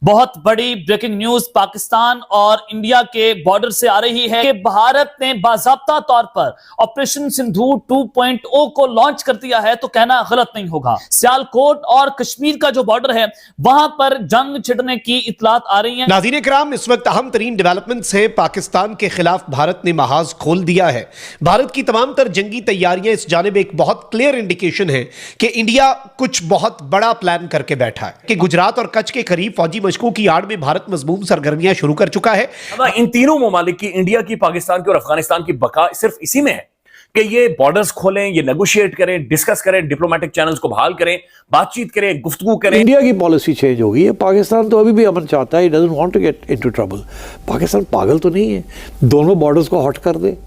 बहुत बड़ी breaking news Pakistan और इंडिया के बॉर्डर से आ रही है कि भारत ने बाज़ाब्ता तौर पर ऑपरेशन सिंदूर 2.0 को लॉन्च कर दिया है, तो कहना गलत नहीं होगा। सियालकोट और कश्मीर का जो बॉर्डर है वहां पर जंग छिड़ने की इतलात आ रही है। नाज़रीन किराम, इस वक्त अहम तरीन डेवलपमेंट्स है। पाकिस्तान के खिलाफ भारत ने महाज खोल दिया है। भारत की तमाम तर जंगी तैयारियां इस जानिब एक बहुत क्लियर इंडिकेशन है कि इंडिया कुछ बहुत बड़ा प्लान करके बैठा है कि गुजरात और कच्छ के करीब फौजी मशकों की आड़ में भारत मजमूम सरगर्मियां शुरू कर चुका है। इन तीनों ममालिक की, इंडिया की, पाकिस्तान की और अफगानिस्तान की बका सिर्फ इसी में है कि ये बॉर्डर्स खोलें, ये नेगोशिएट करें, डिस्कस करें, डिप्लोमेटिक चैनल्स को बहाल करें, बातचीत करें, गुफ्तगू करें। इंडिया की पॉलिसी चेंज हो गई है। पाकिस्तान तो अभी भी अमन चाहता है, doesn't want to get into trouble. Pakistan पागल तो नहीं है, दोनों बॉर्डर्स को हॉट कर दे।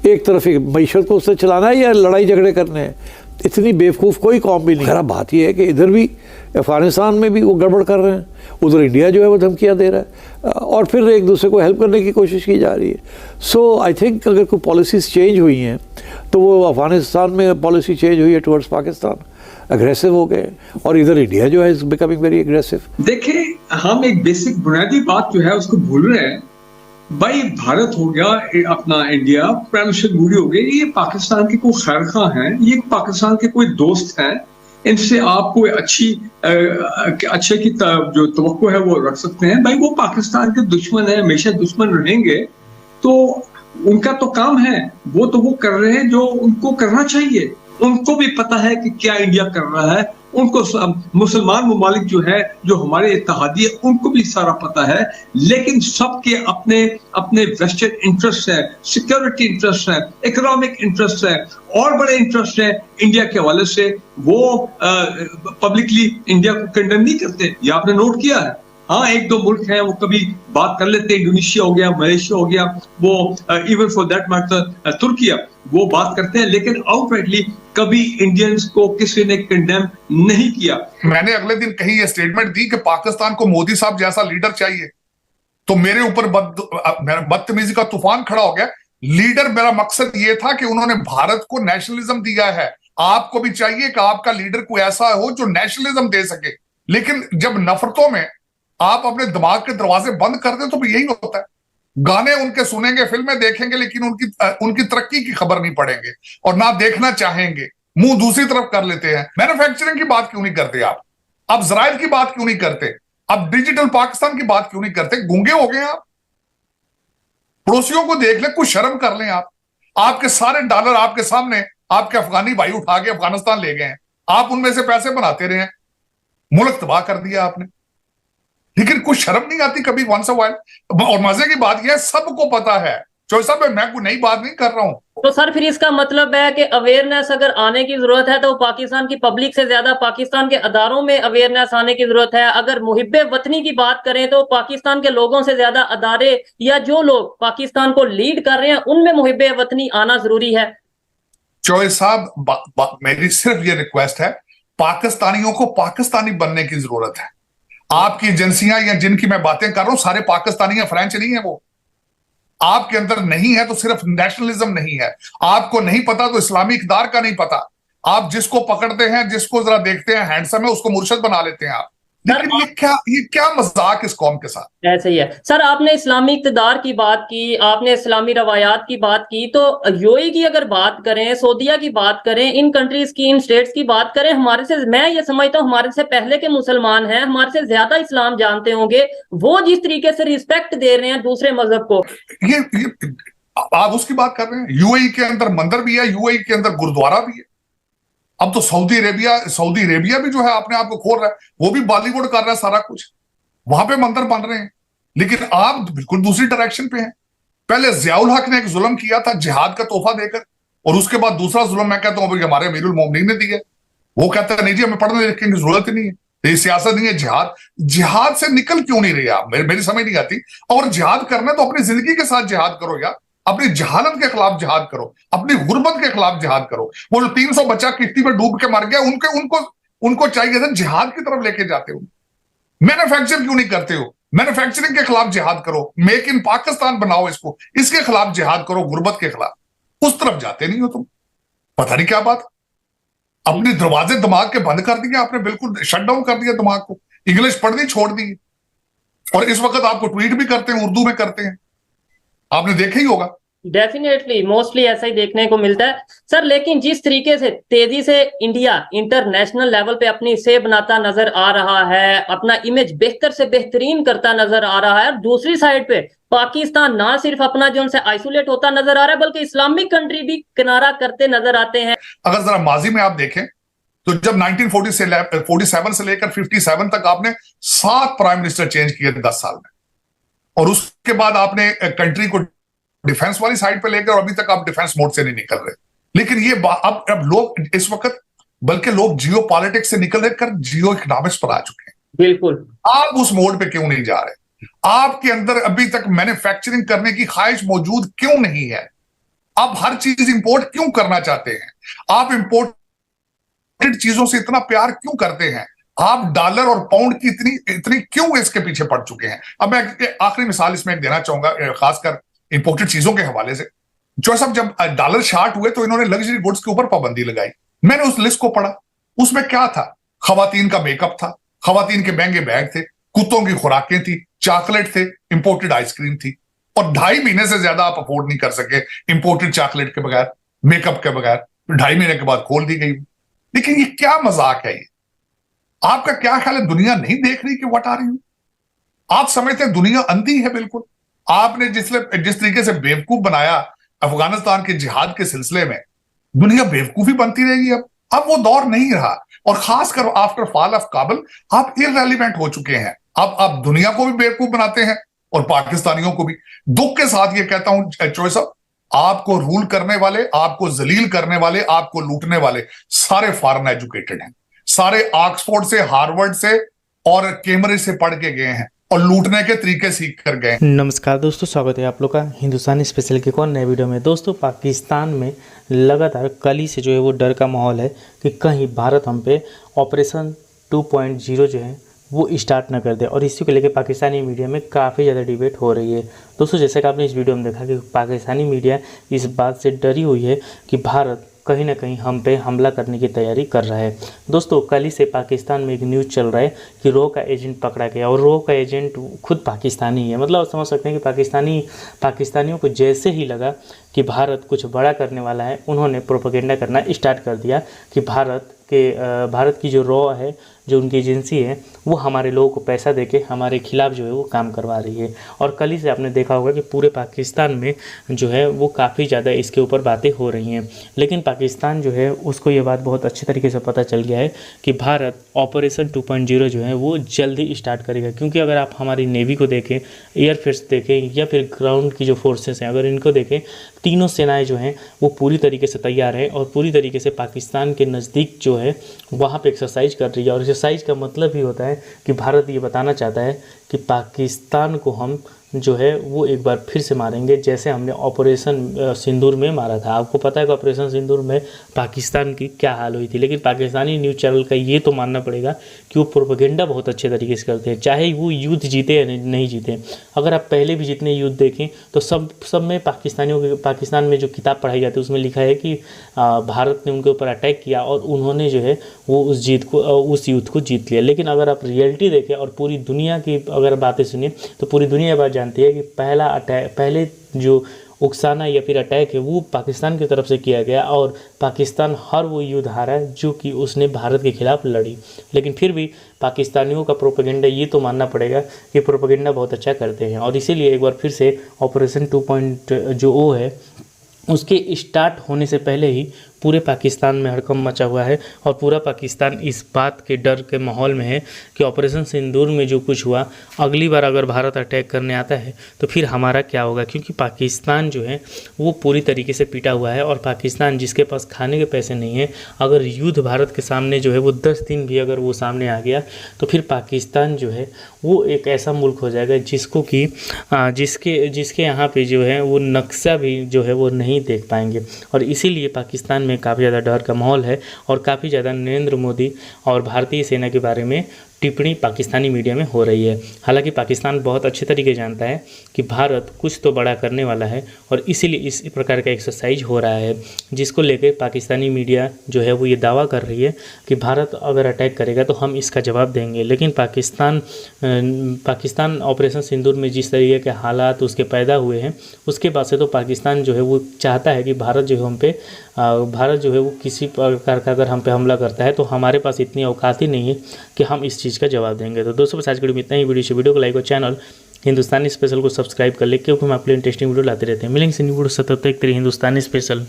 एक तरफ एक मईशत को उससे चलाना है या लड़ाई झगड़े करने हैं। इतनी बेवकूफ़ कोई कौम भी नहीं। खैर बात यह है कि इधर भी अफगानिस्तान में भी वो गड़बड़ कर रहे हैं, उधर इंडिया जो है वो धमकियाँ दे रहा है और फिर एक दूसरे को हेल्प करने की कोशिश की जा रही है। सो आई थिंक अगर कोई पॉलिसीज़ चेंज हुई हैं तो वो अफगानिस्तान में पॉलिसी चेंज हुई है टुवर्ड्स पाकिस्तान, अग्रेसिव हो गए, और इधर इंडिया जो है इज बिकमिंग वेरी अग्रेसिव। देखिए, हम एक बेसिक बुनियादी बात जो है उसको भूल रहे हैं। भाई, भारत हो गया, अपना इंडिया, प्राइम मिनिस्टर मोदी हो गए, ये पाकिस्तान के कोई खैरखा हैं, ये पाकिस्तान के कोई दोस्त हैं। इनसे आप कोई अच्छे की जो तवक्को है वो रख सकते हैं। भाई, वो पाकिस्तान के दुश्मन है, हमेशा दुश्मन रहेंगे। तो उनका तो काम है, वो कर रहे हैं जो उनको करना चाहिए। उनको भी पता है कि क्या इंडिया कर रहा है। उनको मुसलमान ममालिक जो है, जो हमारे इत्तेहादी है, उनको भी सारा पता है। लेकिन सबके अपने अपने वेस्टेड इंटरेस्ट है, सिक्योरिटी इंटरेस्ट है, इकोनॉमिक इंटरेस्ट है, और बड़े इंटरेस्ट है इंडिया के हवाले से। वो पब्लिकली इंडिया को कंडेम नहीं करते, ये आपने नोट किया है। हाँ, एक दो मुल्क हैं वो कभी बात कर लेते हैं, इंडोनेशिया हो गया, मलेशिया हो गया, वो even for that matter Türkiye, वो बात करते हैं, लेकिन आउटराइटली कभी इंडियंस को किसी ने कंडेम नहीं किया। मैंने अगले दिन कहीं ये स्टेटमेंट दी कि पाकिस्तान को मोदी साहब जैसा लीडर चाहिए, तो मेरे ऊपर बदतमीजी का तूफान खड़ा हो गया। लीडर, मेरा मकसद ये था कि उन्होंने भारत को नेशनलिज्म दिया है। आपको भी चाहिए कि आपका लीडर कोई ऐसा हो जो नेशनलिज्म दे सके। लेकिन जब नफरतों में आप अपने दिमाग के दरवाजे बंद कर दे तो यही होता है। गाने उनके सुनेंगे, फिल्में देखेंगे, लेकिन उनकी तरक्की की खबर नहीं पड़ेंगे और ना देखना चाहेंगे, मुंह दूसरी तरफ कर लेते हैं। मैन्युफैक्चरिंग की बात क्यों नहीं करते आप? अब ज़राइल की बात क्यों नहीं करते? अब डिजिटल पाकिस्तान की बात क्यों नहीं करते? गूंगे हो गए आप? पड़ोसियों को देख ले, कुछ शर्म कर लें आप। आपके सारे डॉलर आपके सामने आपके अफगानी भाई उठा के अफगानिस्तान ले गए हैं, आप उनमें से पैसे बनाते रहे, मुल्क तबाह कर दिया आपने, लेकिन कुछ शर्म नहीं आती कभी वंस अ वाइल। और मजे की बात यह है, सबको पता है। चौधरी साहब, मैं कोई नई बात नहीं कर रहा हूं। तो सर, फिर इसका मतलब है कि अवेयरनेस अगर आने की जरूरत है तो पाकिस्तान की पब्लिक से ज्यादा पाकिस्तान के अदारों में अवेयरनेस आने की जरूरत है। अगर मुहिब्बे वतनी की बात करें तो पाकिस्तान के लोगों से ज्यादा अदारे या जो लोग पाकिस्तान को लीड कर रहे हैं उनमें मुहिब्बे वतनी आना जरूरी है। चौधरी साहब, मेरी सिर्फ ये रिक्वेस्ट है, पाकिस्तानियों को पाकिस्तानी बनने की जरूरत है। आपकी एजेंसियां या जिनकी मैं बातें कर रहा हूं सारे पाकिस्तानी हैं, फ्रेंच नहीं है। वो आपके अंदर नहीं है तो सिर्फ नेशनलिज्म नहीं है, आपको नहीं पता तो इस्लामी इक़्तिदार का नहीं पता। आप जिसको पकड़ते हैं, जिसको जरा देखते हैं हैंडसम है, उसको मुर्शद बना लेते हैं आप। लेकिन ये क्या मजाक इस कौम के साथ। ऐसे ही है सर। आपने इस्लामी इक़्तिदार की बात की, आपने इस्लामी रवायात की बात की, तो यूएई की अगर बात करें, सऊदीया की बात करें, इन कंट्रीज की, इन स्टेट्स की बात करें, हमारे से, मैं ये समझता हूँ हमारे से पहले के मुसलमान हैं, हमारे से ज्यादा इस्लाम जानते होंगे। वो जिस तरीके से रिस्पेक्ट दे रहे हैं दूसरे मजहब को, ये आप उसकी बात कर रहे हैं। यूएई के अंदर मंदिर भी है, यूएई के अंदर गुरुद्वारा भी है। अब तो सऊदी अरेबिया भी जो है अपने आप को खोल रहा है, वो भी बॉलीवुड कर रहा है सारा कुछ, वहां पे मंदिर बन रहे हैं। लेकिन आप बिल्कुल दूसरी डायरेक्शन पे हैं। पहले जियाउल हक ने एक जुल्म किया था जिहाद का तोहफा देकर, और उसके बाद दूसरा जुल्म मैं कहता हूं हमारे अमीरुल मोमिनीन ने दिया। वो कहता है नहीं जी, हमें पढ़ने लिखने की जरूरत ही नहीं है, ये सियासत नहीं है। जिहाद से निकल क्यों नहीं रहे आप? मेरी समझ नहीं आती। और जिहाद करना तो अपनी जिंदगी के साथ जिहाद करो यार, अपनी जहालत के खिलाफ जिहाद करो, अपनी गुर्बत के खिलाफ जिहाद करो। वो जो 300 बच्चा किश्ती में डूब के मर गया, उनको चाहिए था जिहाद की तरफ लेके जाते हो। मैन्युफैक्चर क्यों नहीं करते हो? मैन्युफैक्चरिंग के खिलाफ जिहाद करो, मेक इन पाकिस्तान बनाओ, इसके खिलाफ जिहाद करो, गुर्बत के खिलाफ। उस तरफ जाते नहीं हो तुम, पता नहीं क्या बात। अपने दरवाजे दिमाग के बंद कर दिए आपने, बिल्कुल शट डाउन कर दिया दिमाग को, इंग्लिश पढ़नी छोड़ दी। और इस वक्त आपको ट्वीट भी करते हैं, उर्दू में करते हैं, आपने देखा ही होगा। डेफिनेटली मोस्टली ऐसा ही देखने को मिलता है सर। लेकिन जिस तरीके से तेजी से इंडिया इंटरनेशनल लेवल पे अपनी सेब बनाता नजर आ रहा है, अपना इमेज बेहतर से बेहतरीन करता नजर आ रहा है, और दूसरी साइड पे पाकिस्तान ना सिर्फ अपना जो उनसे आइसोलेट होता नजर आ रहा है, बल्कि इस्लामिक कंट्री भी किनारा करते नजर आते हैं। अगर जरा माजी में आप देखें तो जब 1947 से लेकर 57 तक आपने 7 प्राइम मिनिस्टर चेंज किए 10 साल में, और उसके बाद आपने कंट्री को डिफेंस वाली साइड पे लेकर, अभी तक आप डिफेंस मोड से नहीं निकल रहे। लेकिन ये अब लोग इस वक्त, बल्कि लोग जियो पॉलिटिक्स से निकल कर जियो इकोनॉमिक्स पर आ चुके हैं। बिल्कुल, आप उस मोड पे क्यों नहीं जा रहे? आपके अंदर अभी तक मैन्युफैक्चरिंग करने की ख्वाहिश मौजूद क्यों नहीं है? आप हर चीज इंपोर्ट क्यों करना चाहते हैं? आप इंपोर्टेड चीजों से इतना प्यार क्यों करते हैं? आप डॉलर और पाउंड की इतनी क्यों इसके पीछे पड़ चुके हैं? अब मैं आखिरी मिसाल इसमें एक देना चाहूंगा, खासकर इंपोर्टेड चीजों के हवाले से। जो सब जब डॉलर शार्ट हुए तो इन्होंने लग्जरी गुड्स के ऊपर पाबंदी लगाई। मैंने उस लिस्ट को पढ़ा, उसमें क्या था? खवातीन का मेकअप था, खवातीन के महंगे बैग थे, कुत्तों की खुराकें थी, चॉकलेट थे, इंपोर्टेड आइसक्रीम थी, और 2.5 महीने से ज्यादा आप अफोर्ड नहीं कर सके इंपोर्टेड चॉकलेट के बगैर, मेकअप के बगैर। 2.5 महीने के बाद खोल दी गई। लेकिन ये क्या मजाक है? ये आपका क्या ख्याल है? दुनिया नहीं देख रही कि व्हाट आर यू? आप समझते हैं दुनिया अंधी है? बिल्कुल। आपने जिस तरीके से बेवकूफ बनाया अफगानिस्तान के जिहाद के सिलसिले में, दुनिया बेवकूफी बनती रहेगी। अब वो दौर नहीं रहा, और खासकर आफ्टर फॉल ऑफ काबुल आप इररेलेवेंट हो चुके हैं। अब आप दुनिया को भी बेवकूफ बनाते हैं और पाकिस्तानियों को भी। दुख के साथ ये कहता हूं चोई साहब, आपको रूल करने वाले, आपको जलील करने वाले, आपको लूटने वाले सारे फॉरेन एजुकेटेड हैं, सारे ऑक्सफोर्ड से, हार्वर्ड से और कैम्ब्रिज से पढ़ के गए हैं और लूटने के तरीके सीख कर गए। नमस्कार दोस्तों, स्वागत है आप लोग का हिंदुस्तानी स्पेशल के एक और नए वीडियो में। दोस्तों, पाकिस्तान में लगातार कल ही से जो है वो डर का माहौल है कि कहीं भारत हम पे ऑपरेशन 2.0 जो है वो स्टार्ट न कर दे, और इसी को लेकर पाकिस्तानी मीडिया में काफ़ी ज़्यादा डिबेट हो रही है। दोस्तों, जैसे कि आपने इस वीडियो में देखा कि पाकिस्तानी मीडिया इस बात से डरी हुई है कि भारत कहीं ना कहीं हम पे हमला करने की तैयारी कर रहा है। दोस्तों, कल ही से पाकिस्तान में एक न्यूज़ चल रहा है कि रो का एजेंट पकड़ा गया, और रो का एजेंट खुद पाकिस्तानी है। मतलब आप समझ सकते हैं कि पाकिस्तानियों को जैसे ही लगा कि भारत कुछ बड़ा करने वाला है, उन्होंने प्रोपेगेंडा करना स्टार्ट कर दिया कि भारत की जो रॉ है, जो उनकी एजेंसी है, वो हमारे लोगों को पैसा देके हमारे खिलाफ जो है वो काम करवा रही है। और कल ही से आपने देखा होगा कि पूरे पाकिस्तान में जो है वो काफ़ी ज़्यादा इसके ऊपर बातें हो रही हैं। लेकिन पाकिस्तान जो है उसको ये बात बहुत अच्छी तरीके से पता चल गया है कि भारत ऑपरेशन 2.0 जो है वो जल्दी स्टार्ट करेगा। क्योंकि अगर आप हमारी नेवी को देखें, एयरफोर्स देखें, या फिर ग्राउंड की जो फोर्सेस हैं, अगर इनको देखें, तीनों सेनाएं जो हैं वो पूरी तरीके से तैयार हैं और पूरी तरीके से पाकिस्तान के नज़दीक जो है वहाँ पे एक्सरसाइज कर रही है। और एक्सरसाइज का मतलब ही होता है कि भारत ये बताना चाहता है कि पाकिस्तान को हम जो है वो एक बार फिर से मारेंगे, जैसे हमने ऑपरेशन सिंदूर में मारा था। आपको पता है कि ऑपरेशन सिंदूर में पाकिस्तान की क्या हाल हुई थी। लेकिन पाकिस्तानी न्यूज़ चैनल का ये तो मानना पड़ेगा कि वो प्रोपेगेंडा बहुत अच्छे तरीके से करते हैं, चाहे वो युद्ध जीते या नहीं जीते। अगर आप पहले भी जितने युद्ध देखें तो सब में पाकिस्तान में जो किताब पढ़ाई जाती है उसमें लिखा है कि भारत ने उनके ऊपर अटैक किया और उन्होंने जो है वो उस युद्ध को जीत लिया। लेकिन अगर आप रियलिटी देखें और पूरी दुनिया की अगर बातें सुनिए तो पूरी दुनिया बात जानती है कि पहले जो उकसाना या फिर अटैक है वो पाकिस्तान की तरफ से किया गया, और पाकिस्तान हर वो युद्ध हारा जो कि उसने भारत के खिलाफ लड़ी। लेकिन फिर भी पाकिस्तानियों का प्रोपेगेंडा ये तो मानना पड़ेगा कि प्रोपेगेंडा बहुत अच्छा करते हैं। और इसीलिए एक बार फिर से ऑपरेशन 2.0 है उसके स्टार्ट होने से पहले ही पूरे पाकिस्तान में हड़कंप मचा हुआ है, और पूरा पाकिस्तान इस बात के डर के माहौल में है कि ऑपरेशन सिंदूर में जो कुछ हुआ, अगली बार अगर भारत अटैक करने आता है तो फिर हमारा क्या होगा। क्योंकि पाकिस्तान जो है वो पूरी तरीके से पीटा हुआ है, और पाकिस्तान जिसके पास खाने के पैसे नहीं है, अगर युद्ध भारत के सामने जो है वो 10 दिन भी अगर वो सामने आ गया तो फिर पाकिस्तान जो है वो एक ऐसा मुल्क हो जाएगा जिसको कि जिसके यहाँ पे जो है वो नक्शा भी जो है वो नहीं देख पाएंगे। और इसीलिए पाकिस्तान में काफ़ी ज़्यादा डर का माहौल है, और काफ़ी ज़्यादा नरेंद्र मोदी और भारतीय सेना के बारे में टिप्पणी पाकिस्तानी मीडिया में हो रही है। हालांकि पाकिस्तान बहुत अच्छे तरीके जानता है कि भारत कुछ तो बड़ा करने वाला है और इसीलिए इस प्रकार का एक्सरसाइज हो रहा है, जिसको लेकर पाकिस्तानी मीडिया जो है वो ये दावा कर रही है कि भारत अगर अटैक करेगा तो हम इसका जवाब देंगे। लेकिन पाकिस्तान ऑपरेशन सिंदूर में जिस तरीके के हालात उसके पैदा हुए हैं, उसके बाद से तो पाकिस्तान जो है वो चाहता है कि भारत जो है वो किसी प्रकार का अगर हम पे हमला करता है तो हमारे पास इतनी औकात ही नहीं है कि हम इस चीज़ का जवाब देंगे। तो दोस्तों बस आज की वीडियो में इतना ही। वीडियो को लाइक और चैनल हिंदुस्तानी स्पेशल को सब्सक्राइब कर ले, क्योंकि हम आपके लिए इंटरेस्टिंग वीडियो लाते रहते हैं। मिलेंगे न्यू वीडियो 77 हिंदुस्तानी स्पेशल।